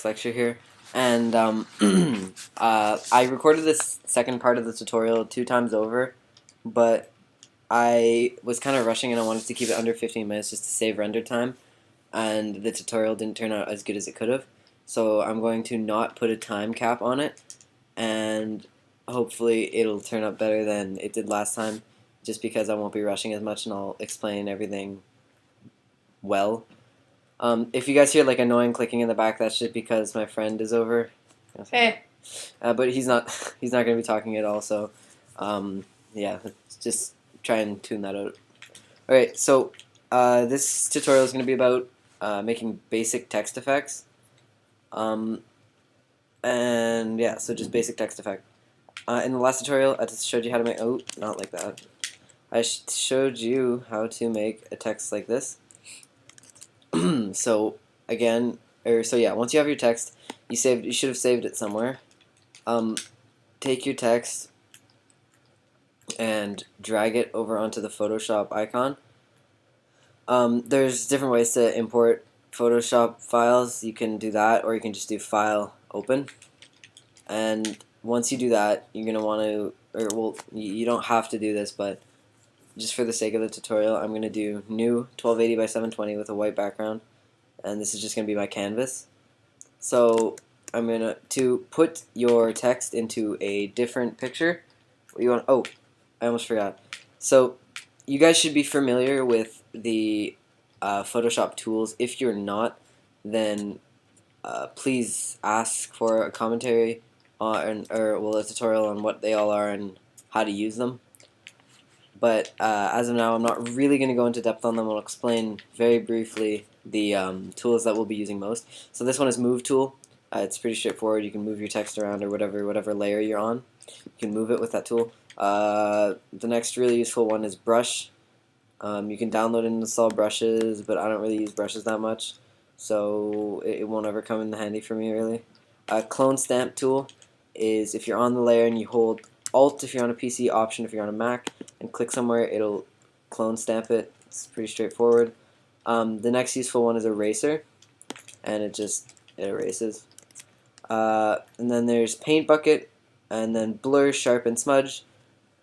GFX lecture here, and I recorded this second part of the tutorial 2 times over, but I was kind of rushing and I wanted to keep it under 15 minutes just to save render time, and the tutorial didn't turn out as good as it could have, so I'm going to not put a time cap on it, and hopefully it'll turn out better than it did last time, just because I won't be rushing as much and I'll explain everything well. If you guys hear like annoying clicking in the back, that's just because my friend is over. Hey. But he's not going to be talking at all. So, yeah, just try and tune that out. All right. So this tutorial is going to be about making basic text effects. And yeah, so just basic text effect. In the last tutorial, I just showed you how to make. Oh, not like that. I showed you how to make a text like this. So again, so yeah, once you have your text, you should have saved it somewhere. Take your text and drag it over onto the Photoshop icon. There's different ways to import Photoshop files. You can do that, or you can just do File, Open. And once you do that, you're gonna want to, or well, you don't have to do this, but just for the sake of the tutorial, I'm gonna do New 1280 by 720 with a white background. And this is just going to be my canvas. So I'm going to put your text into a different picture. Oh, I almost forgot. So you guys should be familiar with the Photoshop tools. If you're not, then please ask for a commentary or a tutorial on what they all are and how to use them. But as of now, I'm not really going to go into depth on them. I'll explain very briefly the tools that we'll be using most. So this one is Move Tool. It's pretty straightforward. You can move your text around or whatever layer you're on. You can move it with that tool. The next really useful one is Brush. You can download and install brushes, but I don't really use brushes that much, so it won't ever come in handy for me really. Clone Stamp Tool is if you're on the layer and you hold Alt if you're on a PC, Option if you're on a Mac, and click somewhere, it'll clone stamp it. It's pretty straightforward. The next useful one is Eraser, and it erases. And then there's Paint Bucket, and then Blur, Sharpen, Smudge,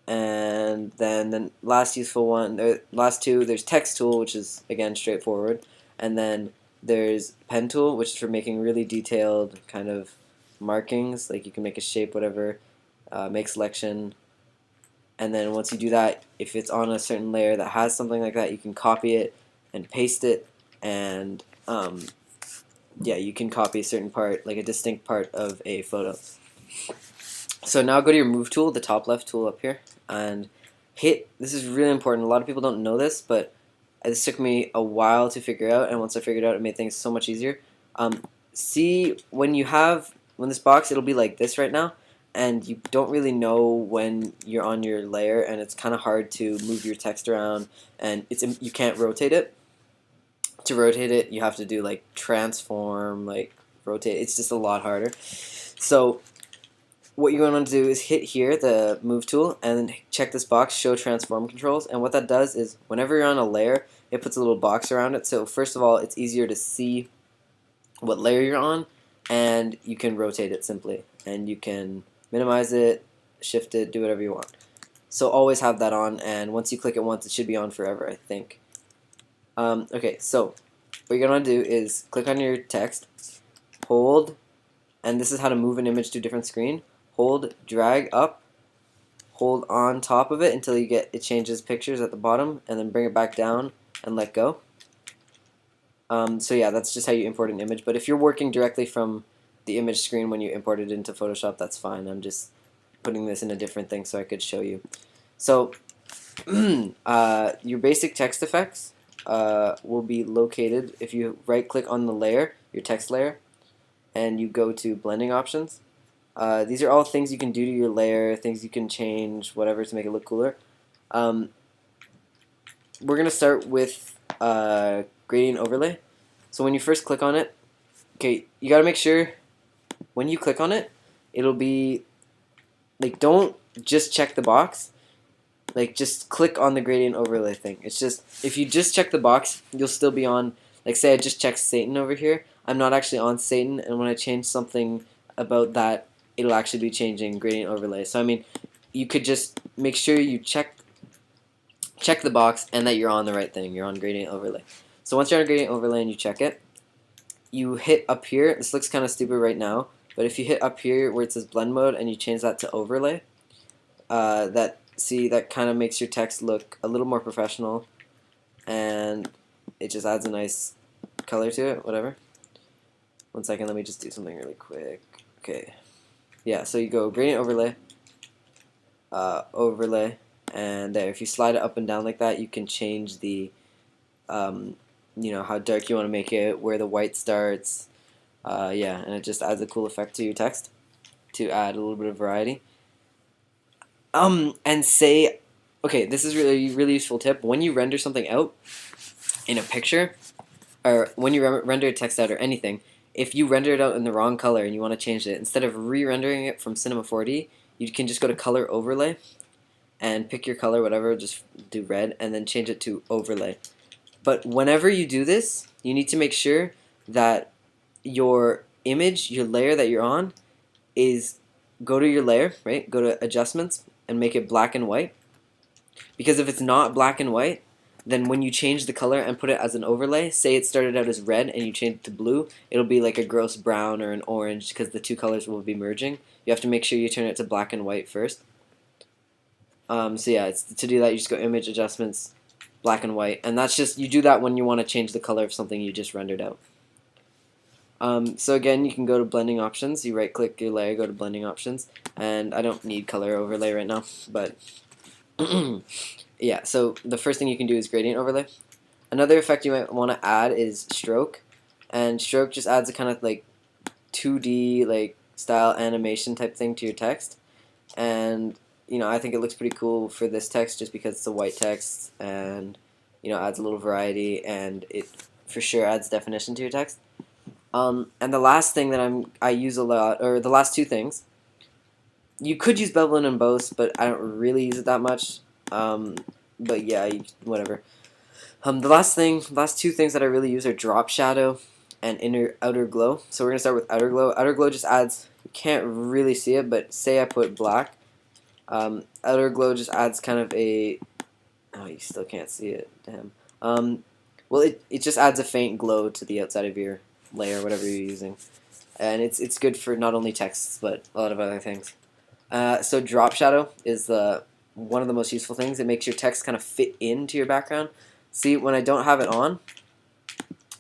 and then the last useful one, last two, there's Text Tool, which is again straightforward, and then there's Pen Tool, which is for making really detailed kind of markings, like you can make a shape, whatever. Make selection, and then once you do that, if it's on a certain layer that has something like that, you can copy it and paste it, and yeah, you can copy a certain part, like a distinct part of a photo. So now go to your Move tool, the top left tool up here, and this is really important. A lot of people don't know this, but this took me a while to figure out, and once I figured it out, it made things so much easier. See, when this box, it'll be like this right now, and you don't really know when you're on your layer, and it's kind of hard to move your text around, and you can't rotate it. To rotate it, you have to do like transform, like rotate. It's just a lot harder. So what you're going to do is hit here, the Move tool, and then check this box, Show Transform Controls, and what that does is whenever you're on a layer, it puts a little box around it. So first of all, it's easier to see what layer you're on, and you can rotate it simply, and you can minimize it, shift it, do whatever you want. So always have that on, and once you click it once, it should be on forever, I think. Okay, so what you're going to do is click on your text, hold, and this is how to move an image to a different screen. Hold, drag up, hold on top of it until it changes pictures at the bottom, and then bring it back down and let go. So yeah, that's just how you import an image, but if you're working directly from the image screen when you import it into Photoshop, that's fine. I'm just putting this in a different thing so I could show you. So your basic text effects will be located if you right click on the layer, your text layer, and you go to blending options. These are all things you can do to your layer, things you can change, whatever, to make it look cooler. We're going to start with gradient overlay. So when you first click on it, okay, you got to make sure when you click on it, it'll be like, don't just check the box, like just click on the gradient overlay thing. It's just, if you just check the box, you'll still be on, like say I just checked Satan over here, I'm not actually on Satan, and when I change something about that, it'll actually be changing gradient overlay. So I mean, you could just make sure you check the box and that you're on the right thing. You're on gradient overlay. So once you're on gradient overlay and you check it, you hit up here. This looks kind of stupid right now, but if you hit up here where it says blend mode and you change that to overlay, that kind of makes your text look a little more professional, and it just adds a nice color to it. Whatever. One second, let me just do something really quick. Okay. Yeah, so you go gradient overlay, overlay, and there. If you slide it up and down like that, you can change the, how dark you want to make it, where the white starts. Yeah, and it just adds a cool effect to your text to add a little bit of variety. And say, okay, this is really useful tip. When you render something out in a picture, or when you render a text out or anything, if you render it out in the wrong color and you want to change it, instead of re-rendering it from Cinema 4D, you can just go to color overlay and pick your color, whatever, just do red, and then change it to overlay. But whenever you do this, you need to make sure that your image, your layer that you're on, is go to your layer, right? Go to adjustments and make it black and white. Because if it's not black and white, then when you change the color and put it as an overlay, say it started out as red and you change it to blue, it'll be like a gross brown or an orange because the two colors will be merging. You have to make sure you turn it to black and white first. So yeah, to do that, you just go image adjustments, black and white, and that's just, you do that when you want to change the color of something you just rendered out. So again, you can go to blending options. You right click your layer, go to blending options, and I don't need color overlay right now, but yeah, so the first thing you can do is gradient overlay. Another effect you might want to add is stroke, and stroke just adds a kind of like 2D like style animation type thing to your text, and I think it looks pretty cool for this text just because it's a white text, and adds a little variety, and it for sure adds definition to your text. And the last thing that I use a lot, or the last two things, you could use bevel and emboss, but I don't really use it that much. But yeah, whatever. The last two things that I really use are drop shadow and outer glow. So we're gonna start with outer glow. Outer glow just adds, you can't really see it, but say I put black. Outer glow just adds kind of a, oh, you still can't see it, damn. Well, it just adds a faint glow to the outside of your layer, whatever you're using, and it's good for not only texts but a lot of other things. So drop shadow is one of the most useful things. It makes your text kind of fit into your background. See, when I don't have it on,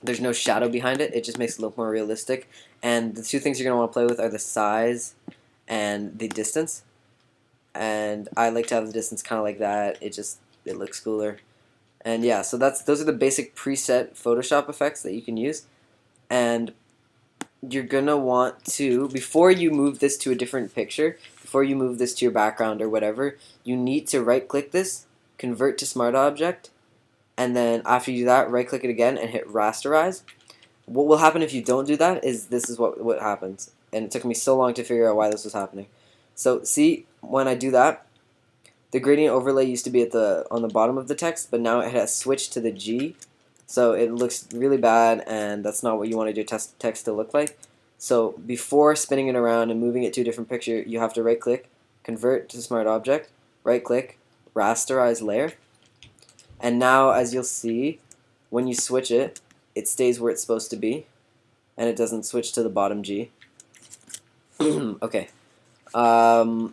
there's no shadow behind it. It just makes it look more realistic. And the two things you're going to want to play with are the size and the distance. And I like to have the distance kind of like that. It looks cooler. And yeah, so those are the basic preset Photoshop effects that you can use. And you're going to want to, before you move this to a different picture, before you move this to your background or whatever, you need to right click this, convert to smart object, and then after you do that, right click it again and hit rasterize. What will happen if you don't do that is this is what happens, and it took me so long to figure out why this was happening. So see, when I do that, the gradient overlay used to be on the bottom of the text, but now it has switched to the G, so it looks really bad, and that's not what you want your text to look like. So before spinning it around and moving it to a different picture, you have to right click, convert to smart object, right click, rasterize layer. And now, as you'll see, when you switch it, it stays where it's supposed to be, and it doesn't switch to the bottom G. Okay. So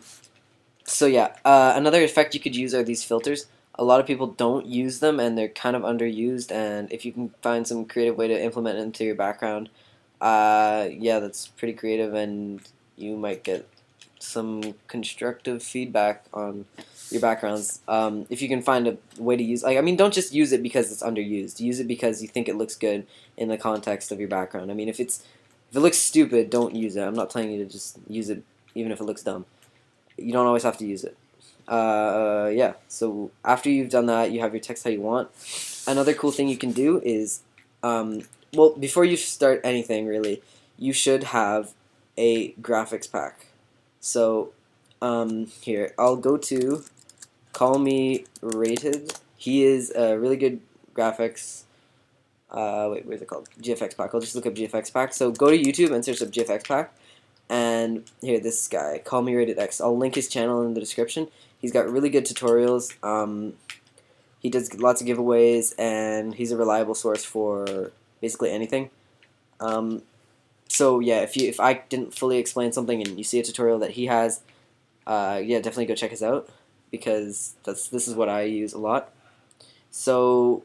yeah, another effect you could use are these filters. A lot of people don't use them, and they're kind of underused, and if you can find some creative way to implement it into your background, yeah, that's pretty creative, and you might get some constructive feedback on your backgrounds. If you can find a way to use, I mean, don't just use it because it's underused. Use it because you think it looks good in the context of your background. I mean, if it looks stupid, don't use it. I'm not telling you to just use it even if it looks dumb. You don't always have to use it. Yeah, so after you've done that, you have your text how you want. Another cool thing you can do is, well, before you start anything, really, you should have a graphics pack. So, here, I'll go to Call Me Rated. He is a really good graphics wait, where's it called? GFX pack. I'll just look up GFX pack. So go to YouTube and search up GFX pack. And here, this guy, Call Me Rated X. I'll link his channel in the description. He's got really good tutorials. He does lots of giveaways, and he's a reliable source for basically anything. So yeah, if I didn't fully explain something and you see a tutorial that he has, yeah, definitely go check his out, because this is what I use a lot. So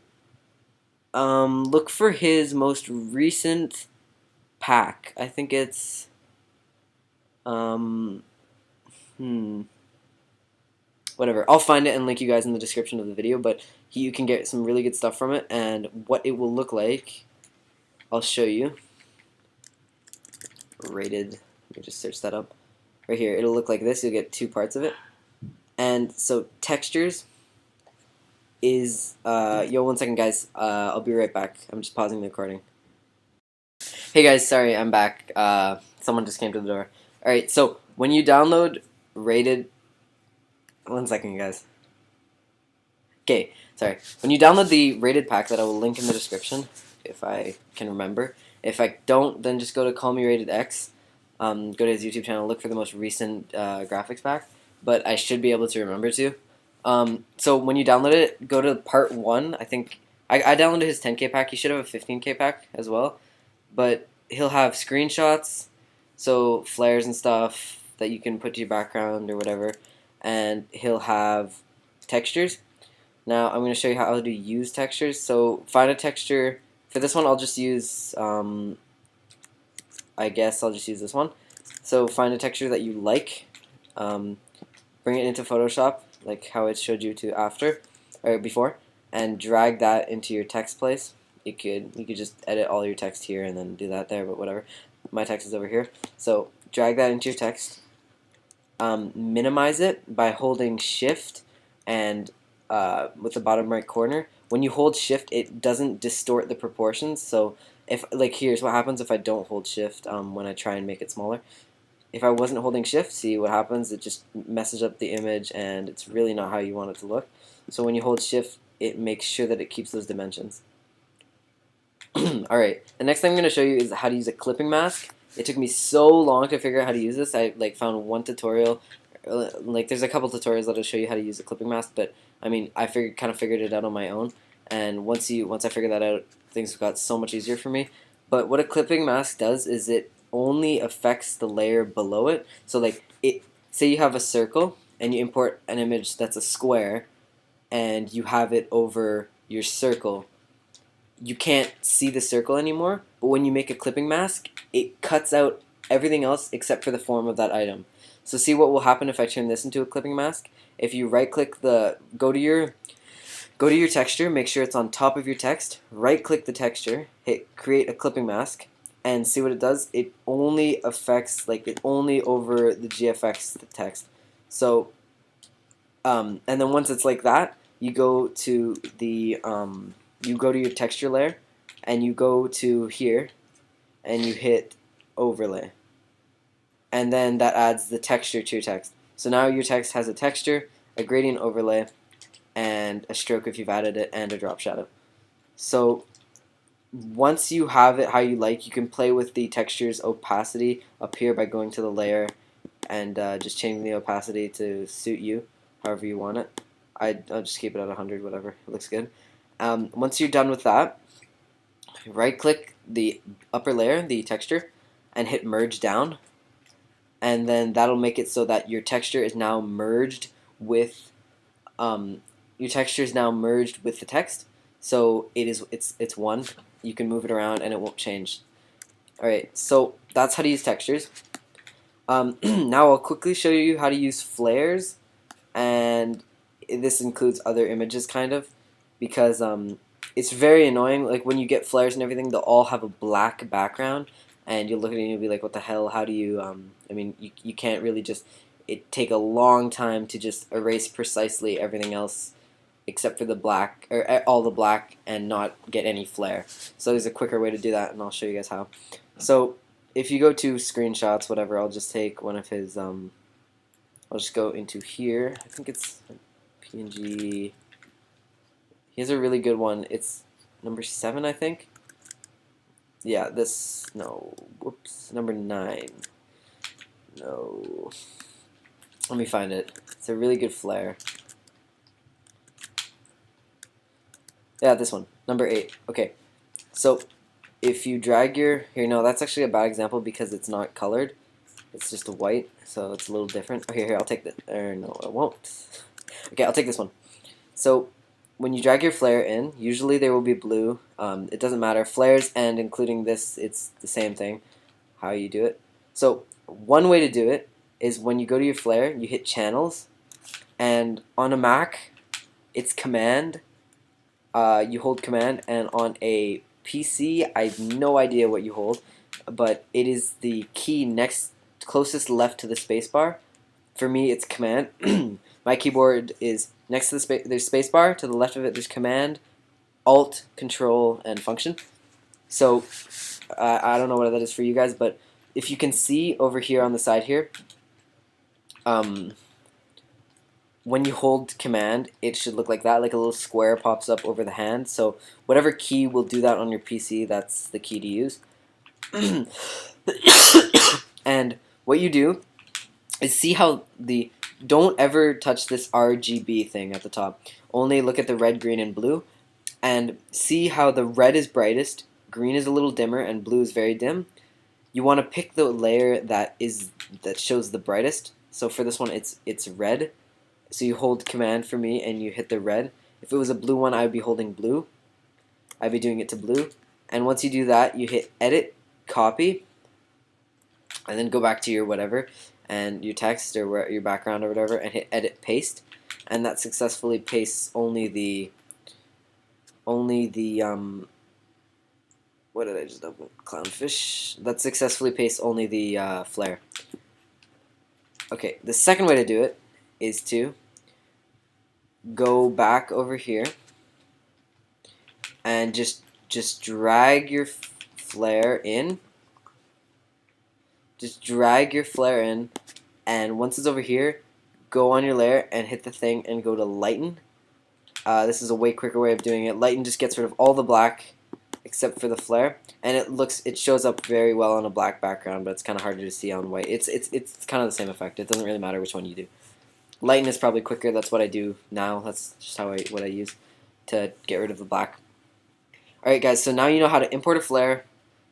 look for his most recent pack. I think it's um, whatever. I'll find it and link you guys in the description of the video. But you can get some really good stuff from it, and what it will look like, I'll show you. Rated. Let me just search that up. Right here, it'll look like this. You'll get two parts of it. And so textures is yo, 1 second, guys. I'll be right back. I'm just pausing the recording. Hey guys, sorry, I'm back. Someone just came to the door. All right, so when you download rated, 1 second, guys. Okay, sorry. When you download the rated pack that I will link in the description, if I can remember. If I don't, then just go to Call Me Rated X. Go to his YouTube channel, look for the most recent graphics pack. But I should be able to remember to. So when you download it, go to part 1. I think I downloaded his 10K pack. He should have a 15K pack as well. But he'll have screenshots, so flares and stuff that you can put to your background or whatever. And he'll have textures. Now I'm going to show you how to use textures. So find a texture. For this one, I'll just use, I guess I'll just use this one. So find a texture that you like. Bring it into Photoshop, like how it showed you to after, or before, and drag that into your text place. You could just edit all your text here and then do that there, but whatever. My text is over here. So drag that into your text. Minimize it by holding Shift and with the bottom right corner. When you hold Shift, it doesn't distort the proportions. So if, like, here's what happens if I don't hold Shift when I try and make it smaller. If I wasn't holding Shift, see what happens? It just messes up the image, and it's really not how you want it to look. So when you hold Shift, it makes sure that it keeps those dimensions. Alright, the next thing I'm going to show you is how to use a clipping mask. It took me so long to figure out how to use this. I found one tutorial. There's a couple tutorials that'll show you how to use a clipping mask, but I mean, I kind of figured it out on my own. And once I figured that out, things got so much easier for me. But what a clipping mask does is it only affects the layer below it. So like, say you have a circle and you import an image that's a square, and you have it over your circle. You can't see the circle anymore, but when you make a clipping mask, it cuts out everything else except for the form of that item. So see what will happen if I turn this into a clipping mask. If you right click go to your texture, make sure it's on top of your text, right click the texture, hit create a clipping mask, and see what it does. It only affects, it only over the GFX text. So and then once it's like that, you go to your texture layer, and you go to here, and you hit overlay, and then that adds the texture to your text. So now your text has a texture, a gradient overlay, and a stroke if you've added it, and a drop shadow. So once you have it how you like, you can play with the texture's opacity up here by going to the layer and just changing the opacity to suit you, however you want it. I'll just keep it at 100, whatever. It looks good. Once you're done with that, right click the upper layer, the texture, and hit merge down, and then that'll make it so that your texture is now merged with the text. So it's one. You can move it around and it won't change. Alright, so that's how to use textures. Now I'll quickly show you how to use flares, and this includes other images kind of, because it's very annoying. Like when you get flares and everything, they'll all have a black background, and you'll look at it and you'll be like, what the hell, how do you, I mean, you can't really just, it take a long time to just erase precisely everything else except for the black, or all the black, and not get any flare. So there's a quicker way to do that, and I'll show you guys how. So if you go to screenshots, whatever, I'll just take one of his, I'll just go into here. I think it's PNG. He has a really good one. It's number 7, I think. yeah, this, no, whoops, number 9. No. Let me find it. It's a really good flare. Yeah, this one, number 8. Okay, so if you drag your, here, no, that's actually a bad example because it's not colored. It's just a white, so it's a little different. Okay, here, I'll take that. Or no, I won't. Okay, I'll take this one. So when you drag your flare in, usually there will be blue. It doesn't matter. Flares and including this, it's the same thing, how you do it. So one way to do it is when you go to your flare, you hit channels, and on a Mac, it's command. You hold command, and on a PC, I have no idea what you hold, but it is the key closest left to the spacebar. For me, it's command. My keyboard is next to there's spacebar. To the left of it, there's command, alt, control, and function. So I don't know what that is for you guys, but if you can see over here on the side here, when you hold command, it should look like that, like a little square pops up over the hand. So whatever key will do that on your PC, that's the key to use. And what you do is see how don't ever touch this RGB thing at the top. Only look at the red, green, and blue, and see how the red is brightest, green is a little dimmer, and blue is very dim. You want to pick the layer that shows the brightest. So for this one, it's red. So you hold command for me, and you hit the red. If it was a blue one, I would be holding blue. I'd be doing it to blue. And once you do that, you hit edit, copy, and then go back to your whatever, and your text or your background or whatever, and hit edit paste, and that successfully pastes only the what did I just open? Clownfish. That successfully pastes only the flare. Okay, the second way to do it is to go back over here and just drag your flare in. Just drag your flare in, and once it's over here, go on your layer and hit the thing and go to lighten. This is a way quicker way of doing it. Lighten just gets rid of all the black except for the flare, and it shows up very well on a black background, but it's kind of harder to see on white. It's kind of the same effect. It doesn't really matter which one you do. Lighten is probably quicker. That's what I do now. That's just what I use to get rid of the black. Alright guys, so now you know how to import a flare,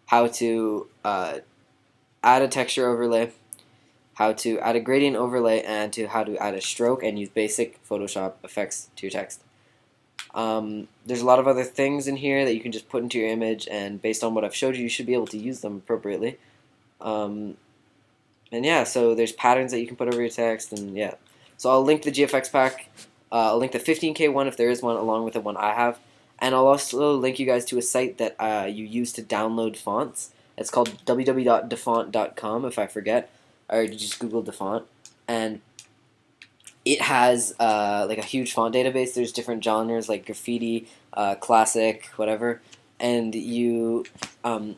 how to add a texture overlay, how to add a gradient overlay, and how to add a stroke and use basic Photoshop effects to your text. There's a lot of other things in here that you can just put into your image, and based on what I've showed you, you should be able to use them appropriately. And yeah, so there's patterns that you can put over your text, and yeah. So I'll link the GFX pack. I'll link the 15K one if there is one, along with the one I have. And I'll also link you guys to a site that you use to download fonts. It's called www.dafont.com, if I forget. Or just Google Dafont. And it has like a huge font database. There's different genres like graffiti, classic, whatever. And you can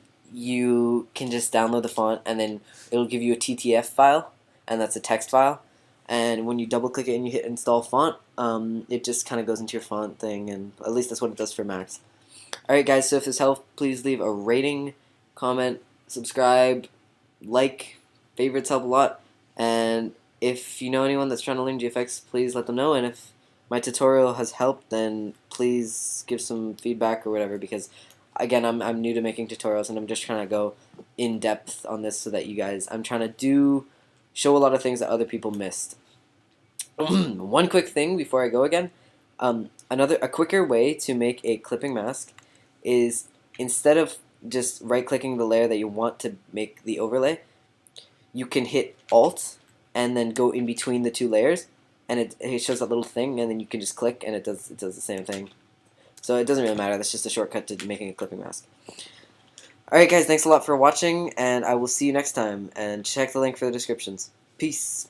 just download the font, and then it'll give you a TTF file, and that's a text file. And when you double click it and you hit install font, it just kind of goes into your font thing, and at least that's what it does for Macs. Alright guys, so if this helped, please leave a rating, comment, subscribe, like, favorites help a lot, and if you know anyone that's trying to learn GFX, please let them know, and if my tutorial has helped, then please give some feedback or whatever, because again, I'm new to making tutorials, and I'm just trying to go in depth on this so that you guys, I'm trying to show a lot of things that other people missed. One quick thing before I go again, a quicker way to make a clipping mask is, instead of just right-clicking the layer that you want to make the overlay, you can hit Alt and then go in between the two layers, and it shows that little thing, and then you can just click, and it does the same thing. So it doesn't really matter. That's just a shortcut to making a clipping mask. Alright guys, thanks a lot for watching, and I will see you next time, and check the link for the descriptions. Peace!